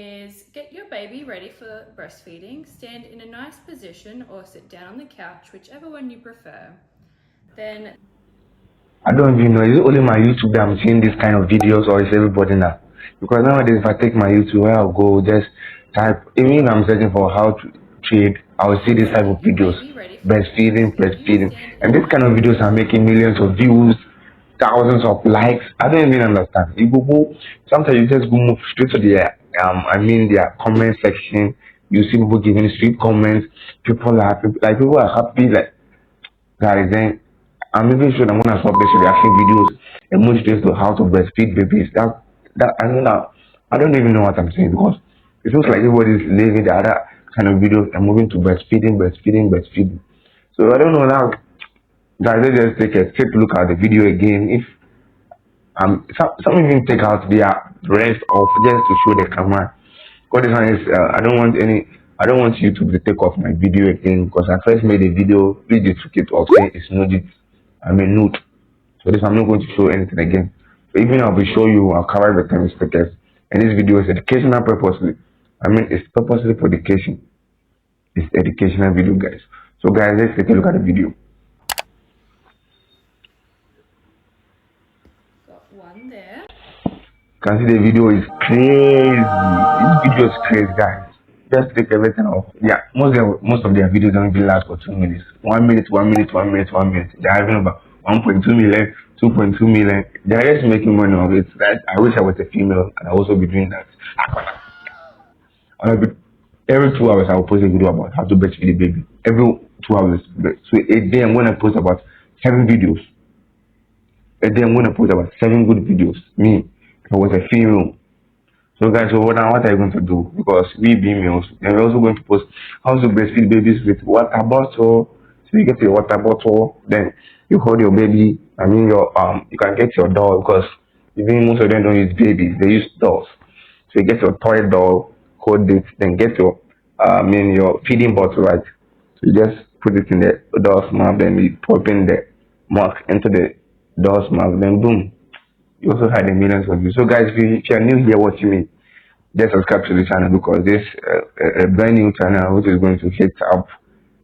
is get your baby ready for breastfeeding. Stand in a nice position or sit down on the couch, whichever one you prefer. Then I don't even know, is it only my YouTube that I'm seeing this kind of videos, or is everybody now? Because nowadays if I take my YouTube, where I'll go just type, even if I'm searching for how to trade, I'll see this type of get your videos, baby ready for breastfeeding, Stand in and a this kind of videos are making millions of views, thousands of likes. I don't even understand. You go, sometimes you just go move straight to their comment section. You see people giving sweet comments. People are happy, like people are happy, like guys. Then I'm even sure I'm gonna stop this reaction videos and move straight to how to breastfeed babies. I don't even know what I'm saying, because it feels like everybody's leaving the other kind of videos and moving to breastfeeding. So I don't know now. Guys, let's just take a quick look at the video again. If some even take out their rest off just to show the camera. Because this one is I don't want YouTube to take off my video again, because I first made a video which they took it off saying it's nudity. I mean nude. So this I'm not going to show anything again. So even I'll be showing you, I'll cover the time stickers. And this video is educational purposely. I mean it's purposely for education. It's educational video, guys. So guys, let's take a look at the video. got one there. You can see the video is crazy. This video is crazy, guys. Just take everything off. Yeah, most of their videos don't even last for 2 minutes. 1 minute, 1 minute, 1 minute, 1 minute. They're having about 1.2 million, 2.2 million. They're just making money of it. That I wish I was a female and I also be doing that. Every 2 hours I will post a video about how to breastfeed a baby. Every 2 hours. So a day I'm gonna post about 7 videos. A day I'm gonna post about 7 good videos. Me, if I was a female. So guys, so what are you going to do? Because we being males, and we're also going to post how to breastfeed babies with water bottle. So you get your water bottle, then you hold your baby. I mean you can get your doll, because even most of them don't use babies, they use dolls. So you get your toy doll, hold it, then get your feeding bottle, right? So you just put it in the doll's mouth, then you pop in the mark into the doll's mouth, then boom. You also had a millions of views. So guys, if you're new here watching me, just subscribe to the channel, because this a brand new channel which is going to hit up,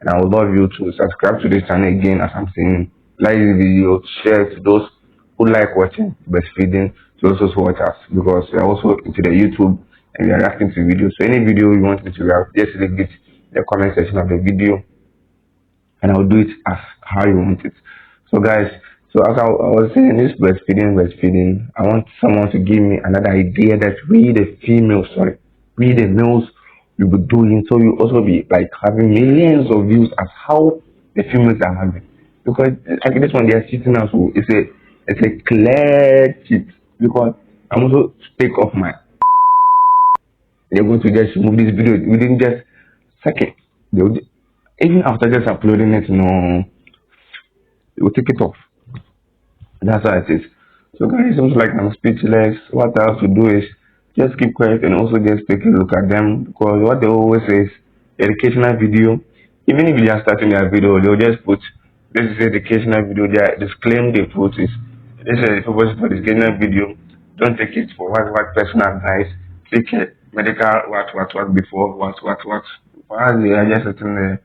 and I would love you to subscribe to this channel again. As I'm saying, like the video, share to those who like watching breastfeeding, to also watch us, because we are also into the YouTube and we are reacting to videos. So any video you want me to react, just leave it in the comment section of the video, and I'll do it as how you want it. So guys, so as I was saying, this breastfeeding, I want someone to give me another idea that we the males will be doing, so you also be like having millions of views as how the females are having. Because like this one, they are cheating us. So it's a clear cheat, because I'm also take off my. They're going to just remove this video within just seconds. They will, even after just uploading it, no, they will take it off. That's how it is. So guys, it seems like I'm speechless. What I have to do is just keep quiet and also just take a look at them, because what they always say is educational video. Even if you are starting their video, they'll just put this is educational video. Their disclaimer they put is this is the purpose for this educational video. Don't take it for what personal advice. Take it medical what before what. While they are just sitting there,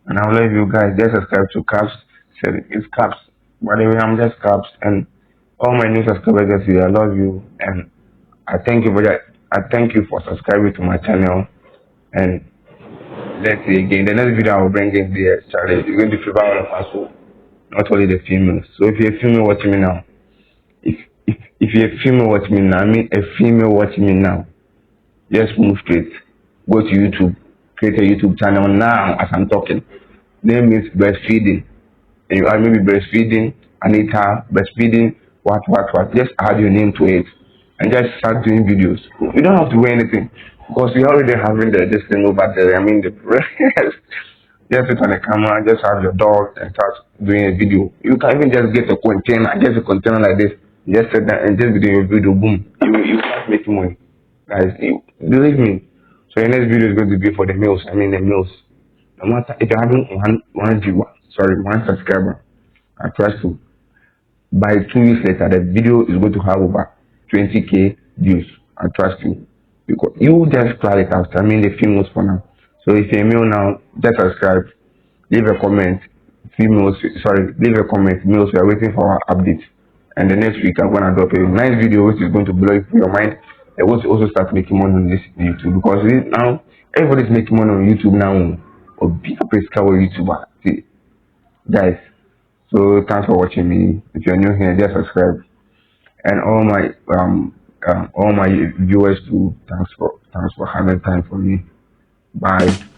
and I'll love you guys. Just subscribe to Caps. Said it's Caps. By the way, I'm just Caps, and all my new subscribers here, I love you, and I thank you for that. I thank you for subscribing to my channel. And let's see again. The next video I will bring in the challenge. You're going to favor all of us, so not only the females. So if you're a female watching me now, if you're a female watching me now, I mean a female watching me now, just move straight. Go to YouTube, create a YouTube channel now as I'm talking. Name is breastfeeding. And you are maybe breastfeeding, Anita, breastfeeding, what. Just add your name to it and just start doing videos. You don't have to wear anything, because we already having this thing over there. I mean, the rest. Just sit on the camera, just have your dog and start doing a video. You can even just get a container like this. Just sit down and just do your video, boom. You start making money. Guys, believe me. So the next video is going to be for the males. I mean the males. No matter if you're having one subscriber, I trust you. By 2 weeks later, the video is going to have over 20k views. I trust you. because you just cry it out. I mean the females for now. So if you're a male now, just subscribe, leave a comment. Females, sorry, leave a comment. Males, we are waiting for our update. And the next week I'm gonna drop a nice video which is going to blow your mind. I want to also start making money on this YouTube because now everybody's making money on YouTube now. Or be a YouTuber. See, guys. So thanks for watching me. If you're new here, just subscribe. And all my viewers too. Thanks for having time for me. Bye.